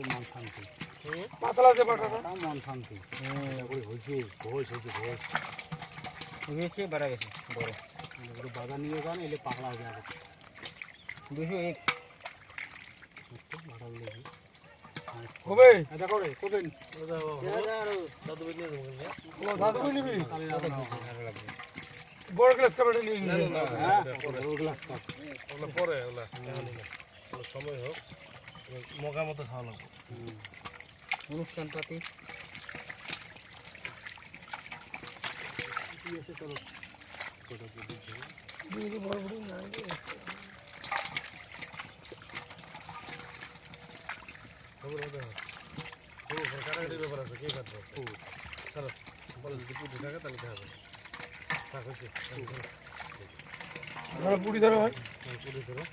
মন শান্তি পাতলা যে বাটাটা মন শান্তি হয়েছে ঘোষ হয়েছে ঘোষ হয়েছে বাড়া গেছে বড় বাজার নিয়ে যান এলে পাকলা হয়ে যাবে 201 হবে এটা করে করবেন দাদু নিবি লাগবে বড় গ্লাস কাপড় নিয়ে নিবি গ্লাস কাপ ওগুলো পরে ওগুলা সময় হোক মগা মতো খাওয়া লাগবে অনুষ্ঠান পাতি চলো বড় বড় না খবর হবে কাটাকাটির ব্যাপার আছে কে কাটবে স্যার বলে যদি পুঁটি থাকে তাহলে হবে থাক হয়েছে পুরি ধরো ভাই পুঁটি ধরো